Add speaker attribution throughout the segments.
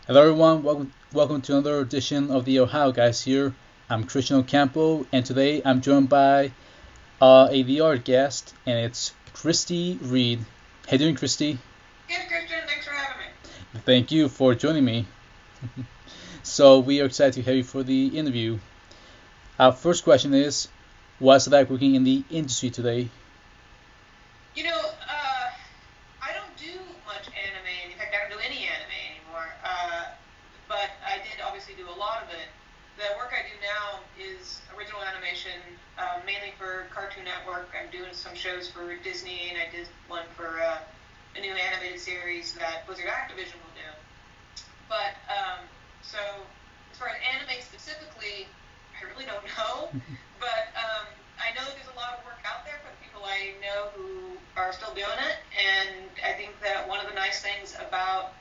Speaker 1: Hello everyone, welcome to another edition of the Ohio Guys here. I'm Christian Ocampo, and today I'm joined by a VR guest, and it's Kristi Reed. How you doing, Kristi?
Speaker 2: Good, Christian. Thanks for having me.
Speaker 1: Thank you for joining me. So we are excited to have you for the interview. Our first question is, what's it like working in the industry today?
Speaker 2: You know, I don't do much anime. In fact, I don't do any anime anymore. But I did obviously do a lot of it. The work I do now is original animation, mainly for Cartoon Network. I'm doing some shows for Disney, and I did one for a new animated series that Blizzard Activision will do. But so as far as anime specifically, I really don't know. But I know that there's a lot of work out there for the people I know who are still doing it, and I think that one of the nice things about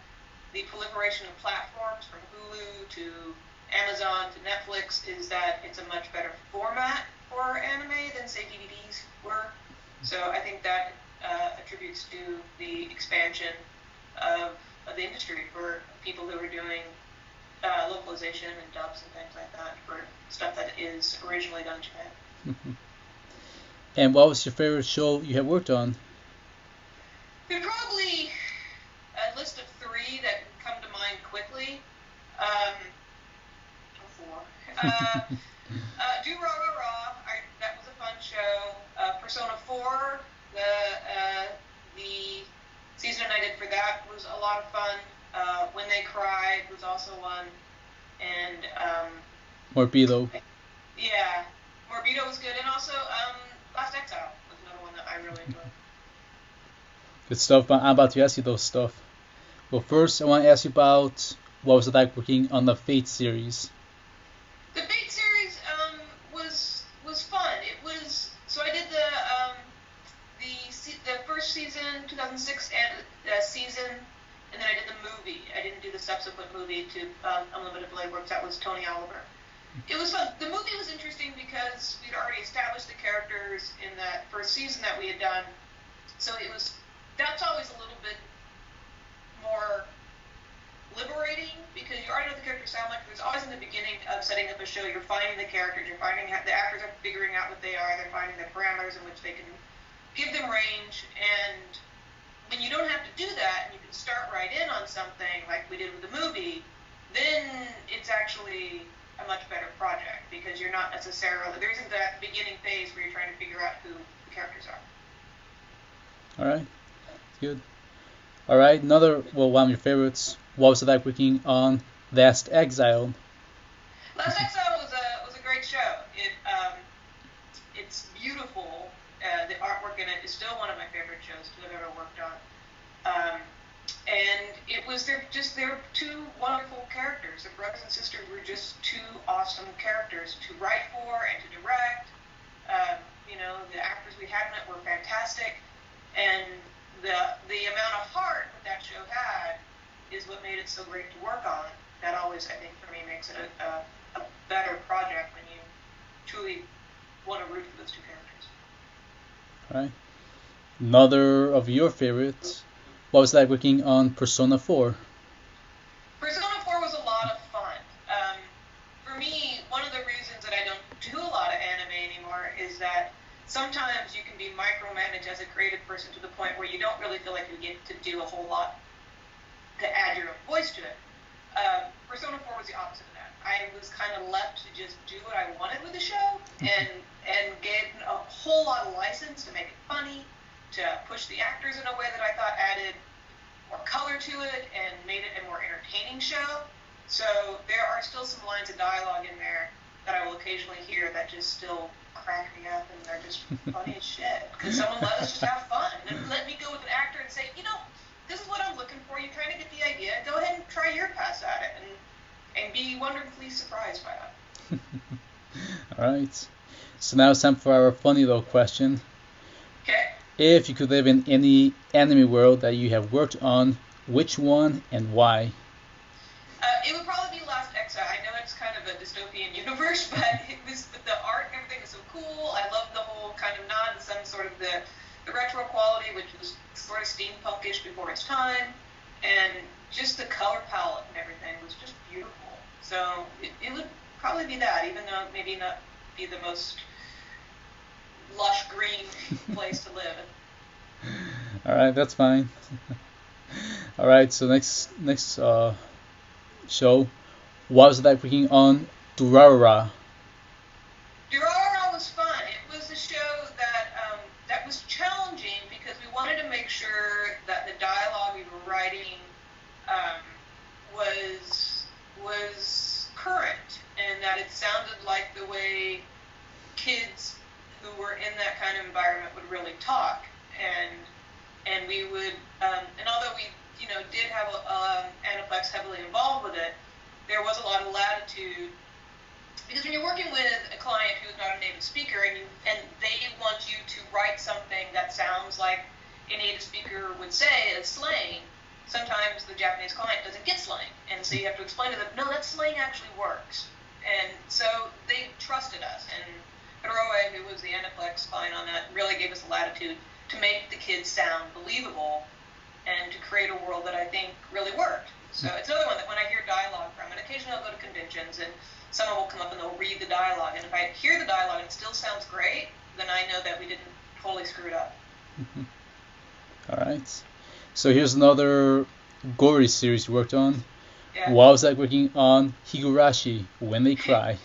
Speaker 2: the proliferation of platforms from Hulu to Amazon to Netflix is that it's a much better format for anime than say DVDs were. So I think that attributes to the expansion of the industry for people who are doing localization and dubs and things like that for stuff that is originally done in Japan.
Speaker 1: And what was your favorite show you have worked on?
Speaker 2: There's probably a list of three that come to mind quickly. Or four. Do Rah Rah Rah. That was a fun show. Persona 4, the season I did for that was a lot of fun. When They Cried was also one. And
Speaker 1: Morbido.
Speaker 2: yeah, Morbido was good. And also Last Exile was another one that I really enjoyed.
Speaker 1: Good stuff. I'm about to ask you those stuff. Well, first I want to ask you about what was it like working on the Fate series.
Speaker 2: The Fate series was fun. It was so I did the first season, 2006 season, and then I did the movie. I didn't do the subsequent movie to Unlimited Blade Works. That was Tony Oliver. It was fun. The movie was interesting because we'd already established the characters in that first season that we had done. So that's always a little bit more liberating because you already know the characters sound like. There's always in the beginning of setting up a show, you're finding the characters, you're finding how the actors are figuring out what they are, they're finding the parameters in which they can give them range, and when you don't have to do that and you can start right in on something like we did with the movie, then it's actually a much better project because you're not necessarily, there isn't that beginning phase where you're trying to figure out who the characters are.
Speaker 1: All right, good. All right, one of your favorites. What was it like working on Last Exile?
Speaker 2: Last Exile was a great show. It's beautiful. The artwork in it is still one of my favorite shows that I've ever worked on. And it was they're two wonderful characters. The brothers and sisters were just two awesome characters to write for and to direct. The actors we had in it were fantastic, and the amount of heart that show had is what made it so great to work on. That always, I think, for me, makes it a better project when you truly want to root for those two characters.
Speaker 1: All right, another of your favorites. What was it like working on Persona 4?
Speaker 2: Persona 4 was a lot of fun. For me, one of the reasons that I don't do a lot of anime anymore is that sometimes you can be micromanaged as a creative person to the point where you don't really feel like you get to do a whole lot to add your own voice to it. Persona 4 was the opposite of that. I was kind of left to just do what I wanted with the show and get a whole lot of license to make it funny, to push the actors in a way that I thought added more color to it and made it a more entertaining show. So there are still some lines of dialogue in there that I will occasionally hear that just still crack me up, and they're just funny as shit. Because someone let us just have fun and let me go with an actor and say, this is what I'm looking for. You kind of get the idea. Go ahead and try your pass at it, and be wonderfully surprised by that.
Speaker 1: All right. So now it's time for our funny little question.
Speaker 2: Okay.
Speaker 1: If you could live in any anime world that you have worked on, which one and why?
Speaker 2: It would probably be Last Exile. I know it's kind of a dystopian universe, but the art and everything is so cool. I love the whole kind of nod to some sort of the retro quality, which was sort of steampunkish before its time. and just the color palette and everything was just beautiful. So it would probably be that, even though maybe not be the most lush green place to live.
Speaker 1: All right, that's fine. All right, so next show, what was it like working on Durarara?
Speaker 2: Durarara was fun. It was a show that was challenging because we wanted to make sure that the dialogue we were writing was current and that it sounded like the way kids who were in that kind of environment would really talk. And we would, and although we, did have Aniplex heavily involved with it, there was a lot of latitude, because when you're working with a client who's not a native speaker and they want you to write something that sounds like a native speaker would say as slang, sometimes the Japanese client doesn't get slang, and so you have to explain to them, no, that slang actually works. And so they trusted us, and Hiroe, who was the Aniplex client on that, really gave us the latitude to make the kids sound believable and to create a world that I think really worked. So it's another one that when I hear dialogue from, and occasionally I'll go to conventions and someone will come up and they'll read the dialogue, and if I hear the dialogue and it still sounds great, then I know that we didn't totally screw it up.
Speaker 1: All right. So here's another gory series you worked on.
Speaker 2: Yeah.
Speaker 1: What was that working on Higurashi, When They Cry?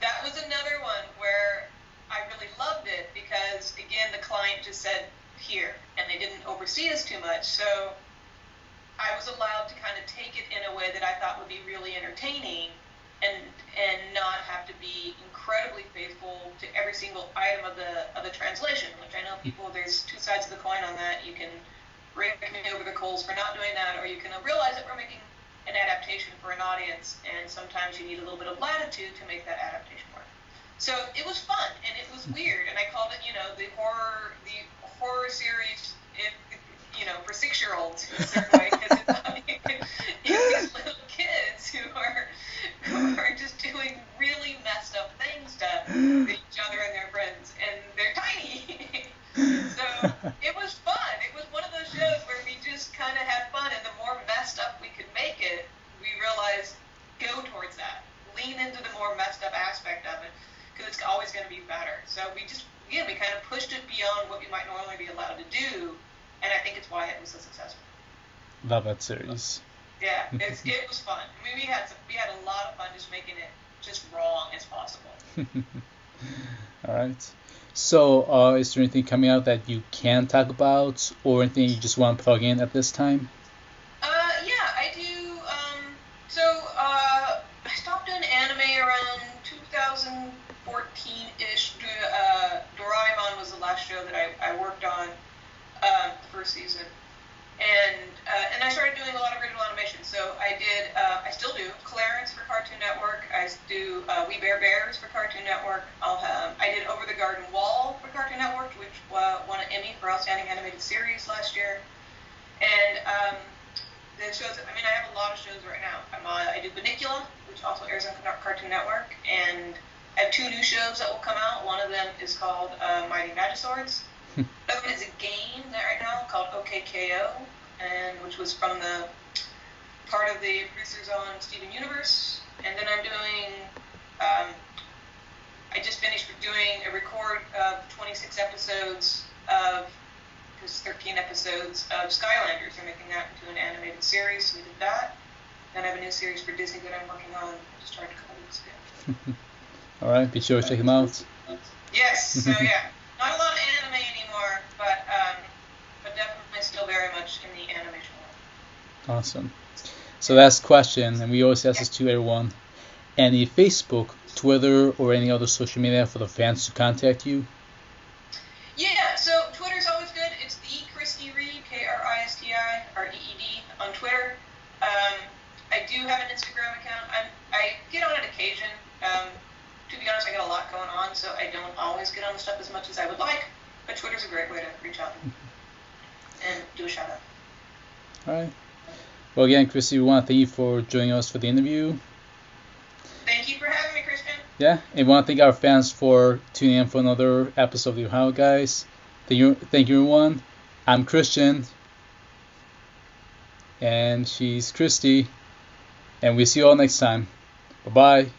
Speaker 2: That was another one where I really loved it because, again, the client just said, here, and they didn't oversee us too much, so I was allowed to kind of take it in a way that I thought would be really entertaining and not have to be incredibly faithful to every single item of the translation, which I know there's two sides of the coin on that. You can rake me over the coals for not doing that, or you can realize that we're making an adaptation for an audience, and sometimes you need a little bit of latitude to make that adaptation work. So it was fun, and it was weird, and I called it, the horror series, for 6-year-olds in a certain way, because it's these little kids who are just doing really messed up things to each other and their friends, and they're tiny. So it was fun. It was one of those shows where we just kind of had fun, and the more messed up we could make it, we realized go towards that. Lean into the more messed up aspect of it, because it's always going to be better. So we kind of pushed it beyond what we might normally be allowed to do, and I think it's why it was so successful.
Speaker 1: Love that series.
Speaker 2: Yeah, it was fun. I mean, we had a lot of fun just making it just wrong as possible.
Speaker 1: All right. So, is there anything coming out that you can talk about, or anything you just want to plug in at this time?
Speaker 2: Yeah, I do. I stopped doing anime around 2014-ish. Doraemon was the last show that I worked on, the first season. And I started doing a lot of original animation. So I still do Clarence for Cartoon Network. I do We Bear Bears for Cartoon Network. I did Over the Garden Wall for Cartoon Network, which won an Emmy for Outstanding Animated Series last year. And the shows, I have a lot of shows right now. I do Bunnicula, which also airs on Cartoon Network, and I have 2 new shows that will come out. One of them is called Mighty Magiswords. Another one is a game right now called OKKO, which was from the part of the producers on Steven Universe. And then I'm doing, I just finished doing a record of 26 episodes of, there's 13 episodes of Skylanders. They're making that into an animated series, so we did that. Then I have a new series for Disney that I'm working on. I just started a couple weeks ago.
Speaker 1: All right, be sure to check them out.
Speaker 2: Yes, so yeah. Not a lot of anime anymore, but definitely still very much in the animation world.
Speaker 1: Awesome. So last question, and we always ask this to everyone. Any Facebook, Twitter, or any other social media for the fans to contact you?
Speaker 2: Yeah, so Twitter's always good. It's the Kristi Reed, Kristi Reed on Twitter. I do have an Instagram account. I get on it occasion. To be honest, I got a lot going on, so I don't always get on the stuff as much as I would like. But Twitter's a great way to reach out and do a shout out.
Speaker 1: All right. Well, again, Kristi, we want to thank you for joining us for the interview.
Speaker 2: Thank you for having me, Christian.
Speaker 1: Yeah, and we want to thank our fans for tuning in for another episode of the Ohio Guys. Thank you, everyone. I'm Christian. And she's Kristi. And we see you all next time. Bye-bye.